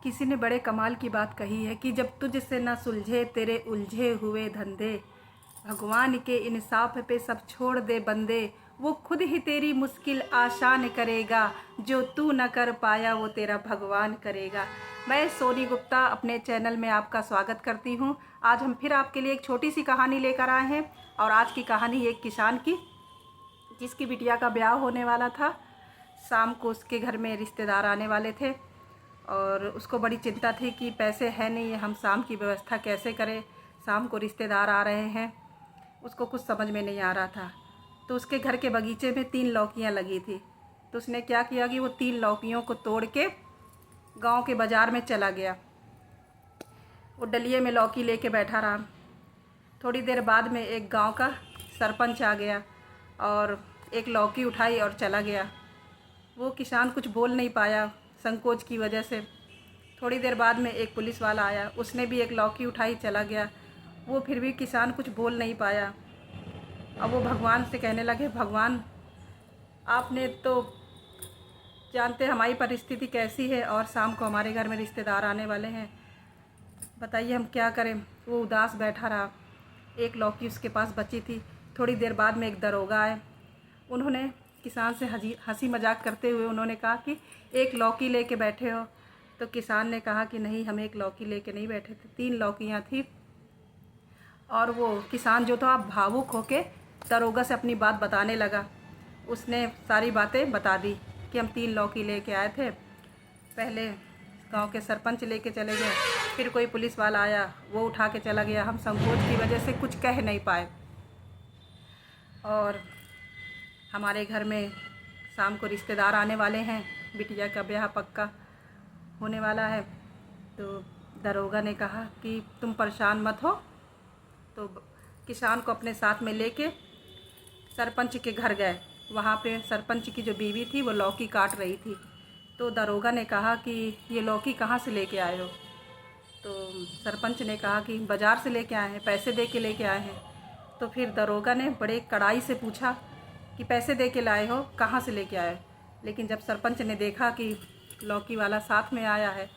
किसी ने बड़े कमाल की बात कही है कि जब तुझसे न सुलझे तेरे उलझे हुए धंधे, भगवान के इंसाफ पे सब छोड़ दे बंदे, वो खुद ही तेरी मुश्किल आसान करेगा, जो तू न कर पाया वो तेरा भगवान करेगा। मैं सोनी गुप्ता अपने चैनल में आपका स्वागत करती हूँ। आज हम फिर आपके लिए एक छोटी सी कहानी लेकर आए हैं और आज की कहानी एक किसान की, जिसकी बिटिया का ब्याह होने वाला था। शाम को उसके घर में रिश्तेदार आने वाले थे और उसको बड़ी चिंता थी कि पैसे है नहीं, हम शाम की व्यवस्था कैसे करें, शाम को रिश्तेदार आ रहे हैं। उसको कुछ समझ में नहीं आ रहा था। तो उसके घर के बगीचे में 3 लौकियाँ लगी थी। तो उसने क्या किया कि वो 3 लौकियों को तोड़ के गांव के बाज़ार में चला गया। वो डलिए में लौकी लेके बैठा रहा। थोड़ी देर बाद में एक गांव का सरपंच आ गया और एक लौकी उठाई और चला गया। वो किसान कुछ बोल नहीं पाया संकोच की वजह से। थोड़ी देर बाद में एक पुलिस वाला आया, उसने भी एक लौकी उठाई, चला गया। वो फिर भी किसान कुछ बोल नहीं पाया। अब वो भगवान से कहने लगे, भगवान आपने तो जानते हमारी परिस्थिति कैसी है और शाम को हमारे घर में रिश्तेदार आने वाले हैं, बताइए हम क्या करें। वो उदास बैठा रहा। एक लौकी उसके पास बची थी। थोड़ी देर बाद में एक दरोगा आए। उन्होंने किसान से हंसी मजाक करते हुए उन्होंने कहा कि एक लौकी लेके बैठे हो। तो किसान ने कहा कि नहीं, हम एक लौकी लेके नहीं बैठे थे, 3 लौकियाँ थी। और वो किसान जो था भावुक होके दरोगा से अपनी बात बताने लगा। उसने सारी बातें बता दी कि हम 3 लौकी लेके आए थे, पहले गांव के सरपंच लेके चले गए, फिर कोई पुलिस वाला आया, वो उठा के चला गया, हम संकोच की वजह से कुछ कह नहीं पाए। और हमारे घर में शाम को रिश्तेदार आने वाले हैं, बिटिया का ब्याह पक्का होने वाला है। तो दरोगा ने कहा कि तुम परेशान मत हो। तो किसान को अपने साथ में लेके सरपंच के घर गए। वहाँ पे सरपंच की जो बीवी थी वो लौकी काट रही थी। तो दरोगा ने कहा कि ये लौकी कहाँ से लेके आए हो। तो सरपंच ने कहा कि बाज़ार से लेके आए हैं, पैसे दे के लेके आए हैं। तो फिर दरोगा ने बड़े कड़ाई से पूछा कि पैसे दे के लाए हो, कहाँ से लेके आए। लेकिन जब सरपंच ने देखा कि लौकी वाला साथ में आया है,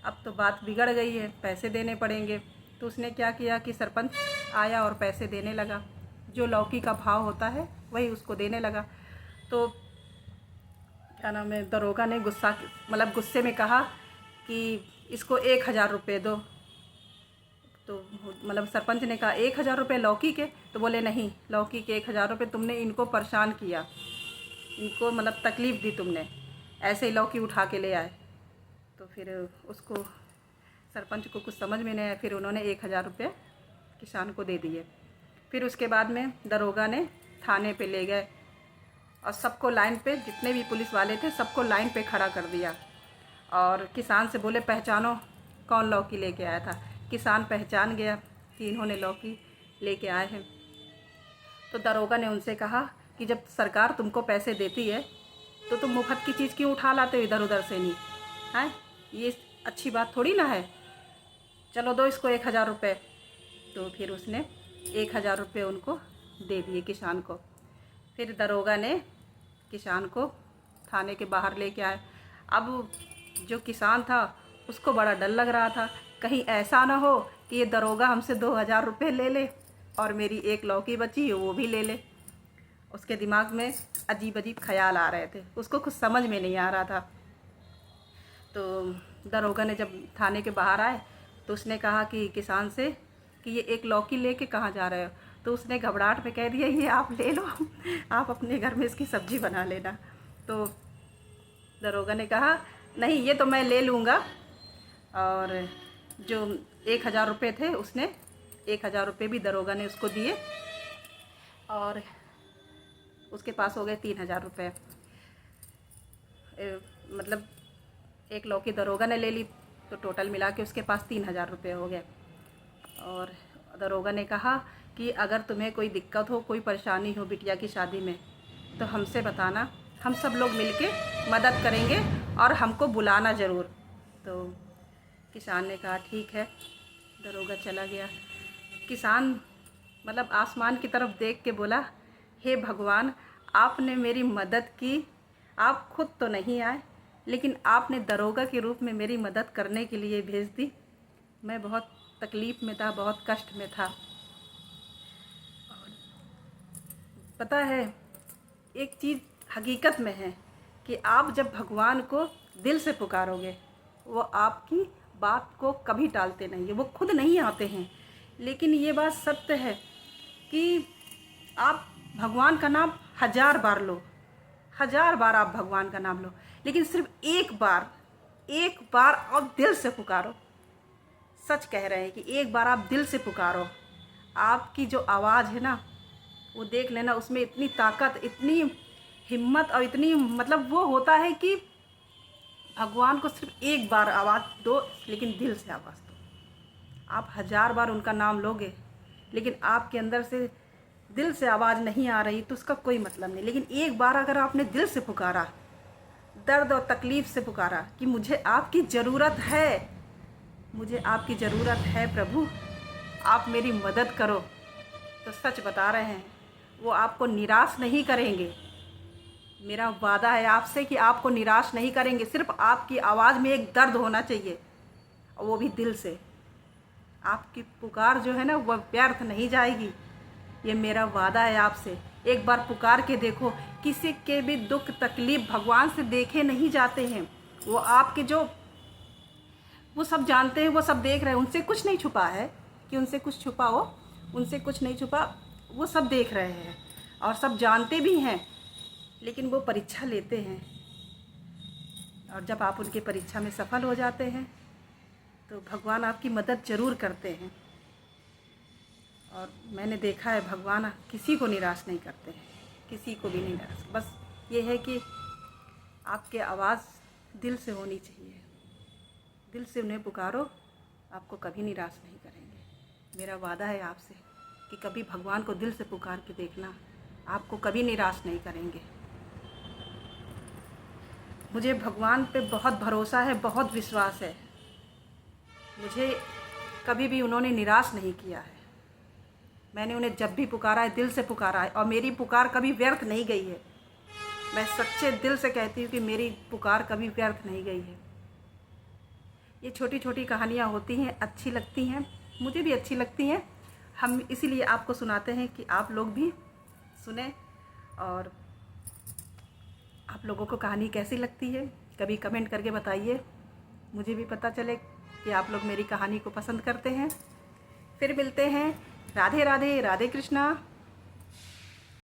अब तो बात बिगड़ गई है, पैसे देने पड़ेंगे। तो उसने क्या किया कि सरपंच आया और पैसे देने लगा। जो लौकी का भाव होता है वही उसको देने लगा। तो क्या नाम है, दरोगा ने गुस्से में कहा कि इसको 1000 रुपये दो। तो सरपंच ने कहा 1000 रुपये लौकी के। तो बोले नहीं, लौकी के 1000 रुपये, तुमने इनको परेशान किया, इनको तकलीफ़ दी तुमने, ऐसे ही लौकी उठा के ले आए। तो फिर उसको सरपंच को कुछ समझ में नहीं आया। फिर उन्होंने 1000 रुपये किसान को दे दिए। फिर उसके बाद में दरोगा ने थाने पे ले गए और सबको लाइन पे, जितने भी पुलिस वाले थे सबको लाइन पे खड़ा कर दिया और किसान से बोले पहचानो कौन लौकी लेके आया था। किसान पहचान गया कि इन्होंने लौकी लेके आए हैं। तो दरोगा ने उनसे कहा कि जब सरकार तुमको पैसे देती है तो तुम मुफ्त की चीज़ क्यों उठा लाते हो इधर उधर से, नहीं है, ये अच्छी बात थोड़ी ना है, चलो दो इसको 1000 रुपये। तो फिर उसने 1000 रुपये उनको दे दिए किसान को। फिर दरोगा ने किसान को थाने के बाहर लेके आए। अब जो किसान था उसको बड़ा डर लग रहा था, कहीं ऐसा ना हो कि ये दरोगा हमसे 2000 रुपये ले ले और मेरी एक लौकी बची है वो भी ले ले। उसके दिमाग में अजीब अजीब ख्याल आ रहे थे, उसको कुछ समझ में नहीं आ रहा था। तो दरोगा ने जब थाने के बाहर आए तो उसने कहा कि किसान से कि ये एक लौकी लेके कहाँ जा रहे हो। तो उसने घबराहट में कह दिया ये आप ले लो, आप अपने घर में इसकी सब्ज़ी बना लेना। तो दरोगा ने कहा नहीं, ये तो मैं ले लूँगा। और जो 1000 रुपये थे, उसने 1000 रुपये भी दरोगा ने उसको दिए और उसके पास हो गए 3000 रुपये। एक लौकी दरोगा ने ले ली तो टोटल मिला के उसके पास 3000 रुपये हो गए। और दरोगा ने कहा कि अगर तुम्हें कोई दिक्कत हो, कोई परेशानी हो बिटिया की शादी में, तो हमसे बताना, हम सब लोग मिलके मदद करेंगे और हमको बुलाना ज़रूर। तो किसान ने कहा ठीक है। दरोगा चला गया। किसान आसमान की तरफ देख के बोला, हे भगवान, आपने मेरी मदद की, आप खुद तो नहीं आए लेकिन आपने दरोगा के रूप में मेरी मदद करने के लिए भेज दी। मैं बहुत तकलीफ़ में था, बहुत कष्ट में था। पता है, एक चीज़ हकीकत में है कि आप जब भगवान को दिल से पुकारोगे, वो आपकी बात को कभी टालते नहीं है। वो खुद नहीं आते हैं, लेकिन ये बात सत्य है कि आप भगवान का नाम 1000 बार लो, 1000 बार आप भगवान का नाम लो, लेकिन सिर्फ एक बार आप दिल से पुकारो। सच कह रहे हैं कि एक बार आप दिल से पुकारो, आपकी जो आवाज़ है ना, वो देख लेना, उसमें इतनी ताकत, इतनी हिम्मत और इतनी मतलब वो होता है कि भगवान को सिर्फ एक बार आवाज़ दो, लेकिन दिल से आवाज़ दो। आप 1000 बार उनका नाम लोगे, लेकिन आपके अंदर से दिल से आवाज़ नहीं आ रही तो उसका कोई मतलब नहीं। लेकिन एक बार अगर आपने दिल से पुकारा, दर्द और तकलीफ़ से पुकारा कि मुझे आपकी ज़रूरत है, मुझे आपकी ज़रूरत है प्रभु, आप मेरी मदद करो, तो सच बता रहे हैं, वो आपको निराश नहीं करेंगे। मेरा वादा है आपसे कि आपको निराश नहीं करेंगे। सिर्फ आपकी आवाज़ में एक दर्द होना चाहिए, और वो भी दिल से। आपकी पुकार जो है ना, वह व्यर्थ नहीं जाएगी। ये मेरा वादा है आपसे। एक बार पुकार के देखो। किसी के भी दुख तकलीफ़ भगवान से देखे नहीं जाते हैं। वो आपके जो वो सब जानते हैं, वो सब देख रहे हैं। उनसे कुछ नहीं छुपा है कि उनसे कुछ छुपा हो, उनसे कुछ नहीं छुपा। वो सब देख रहे हैं और सब जानते भी हैं, लेकिन वो परीक्षा लेते हैं। और जब आप उनकी परीक्षा में सफल हो जाते हैं तो भगवान आपकी मदद ज़रूर करते हैं। और मैंने देखा है, भगवान किसी को निराश नहीं करते हैं, किसी को भी नहीं निराश। बस ये है कि आपकी आवाज़ दिल से होनी चाहिए। दिल से उन्हें पुकारो, आपको कभी निराश नहीं करेंगे। मेरा वादा है आपसे कि कभी भगवान को दिल से पुकार के देखना, आपको कभी निराश नहीं करेंगे। मुझे भगवान पे बहुत भरोसा है, बहुत विश्वास है। मुझे कभी भी उन्होंने निराश नहीं किया है। मैंने उन्हें जब भी पुकारा है, दिल से पुकारा है, और मेरी पुकार कभी व्यर्थ नहीं गई है। मैं सच्चे दिल से कहती हूँ कि मेरी पुकार कभी व्यर्थ नहीं गई है। ये छोटी छोटी कहानियाँ होती हैं, अच्छी लगती हैं, मुझे भी अच्छी लगती हैं। हम इसीलिए आपको सुनाते हैं कि आप लोग भी सुने। और आप लोगों को कहानी कैसी लगती है, कभी कमेंट करके बताइए, मुझे भी पता चले कि आप लोग मेरी कहानी को पसंद करते हैं। फिर मिलते हैं। राधे राधे, राधे कृष्णा।